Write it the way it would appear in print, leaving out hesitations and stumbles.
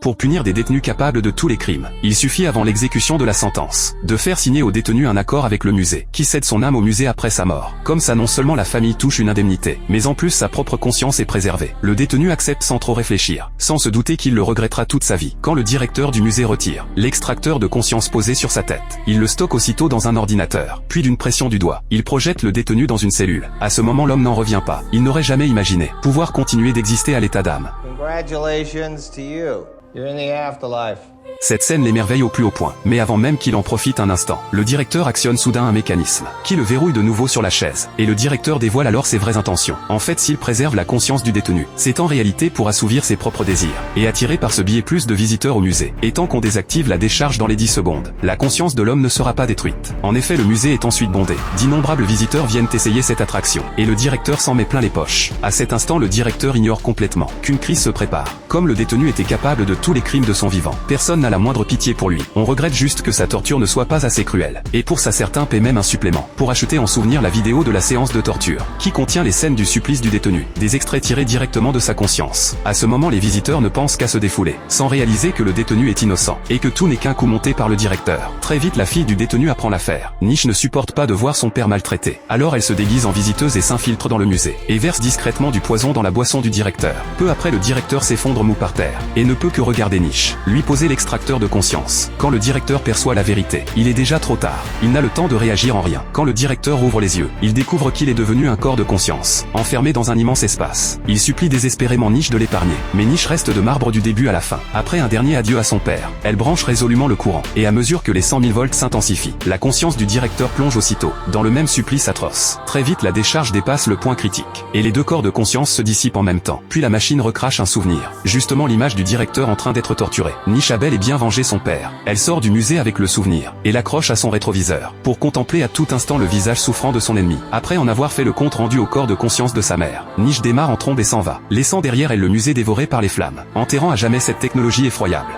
pour punir des détenus capables de tous les crimes. Il suffit avant l'exécution de la sentence de faire signer au détenu un accord avec le musée, qui cède son âme au musée après sa mort. Comme ça, non seulement la famille touche une indemnité, mais en plus sa propre conscience est préservée. Le détenu accepte sans trop réfléchir, sans se douter qu'il le regrettera toute sa vie. Quand le directeur du musée retire l'extracteur de conscience posé sur sa tête, il le stocke aussitôt dans un ordinateur, puis d'une pression du doigt, il projette le détenu dans une cellule. À ce moment, l'homme n'en revient pas. Il n'aurait jamais imaginé pouvoir continuer d'exister à l'état d'âme. Congratulations to you. You're in the afterlife. Cette scène l'émerveille au plus haut point. Mais avant même qu'il en profite un instant, le directeur actionne soudain un mécanisme qui le verrouille de nouveau sur la chaise. Et le directeur dévoile alors ses vraies intentions. En fait, s'il préserve la conscience du détenu, c'est en réalité pour assouvir ses propres désirs. Et attirer par ce biais plus de visiteurs au musée. Et tant qu'on désactive la décharge dans les 10 secondes, la conscience de l'homme ne sera pas détruite. En effet, le musée est ensuite bondé. D'innombrables visiteurs viennent essayer cette attraction. Et le directeur s'en met plein les poches. À cet instant, le directeur ignore complètement qu'une crise se prépare. Comme le détenu était capable de tous les crimes de son vivant, personne n'a la moindre pitié pour lui. On regrette juste que sa torture ne soit pas assez cruelle. Et pour ça, certains paient même un supplément pour acheter en souvenir la vidéo de la séance de torture, qui contient les scènes du supplice du détenu, des extraits tirés directement de sa conscience. À ce moment, les visiteurs ne pensent qu'à se défouler, sans réaliser que le détenu est innocent, et que tout n'est qu'un coup monté par le directeur. Très vite, la fille du détenu apprend l'affaire. Niche ne supporte pas de voir son père maltraité. Alors elle se déguise en visiteuse et s'infiltre dans le musée, et verse discrètement du poison dans la boisson du directeur. Peu après, le directeur s'effondre mou par terre, et ne peut que regarder Niche lui poser l'extracteur de conscience. Quand le directeur perçoit la vérité, il est déjà trop tard. Il n'a le temps de réagir en rien. Quand le directeur ouvre les yeux, il découvre qu'il est devenu un corps de conscience, enfermé dans un immense espace. Il supplie désespérément Niche de l'épargner, mais Niche reste de marbre du début à la fin. Après un dernier adieu à son père, elle branche résolument le courant, et à mesure que les 100 000 volts s'intensifient, la conscience du directeur plonge aussitôt dans le même supplice atroce. Très vite, la décharge dépasse le point critique, et les deux corps de conscience se dissipent en même temps. Puis la machine recrache un souvenir, justement l'image du directeur en train d'être torturé. Niche a bel et bien vengé son père. Elle sort du musée avec le souvenir, et l'accroche à son rétroviseur, pour contempler à tout instant le visage souffrant de son ennemi. Après en avoir fait le compte rendu au corps de conscience de sa mère, Niche démarre en trombe et s'en va, laissant derrière elle le musée dévoré par les flammes, enterrant à jamais cette technologie effroyable.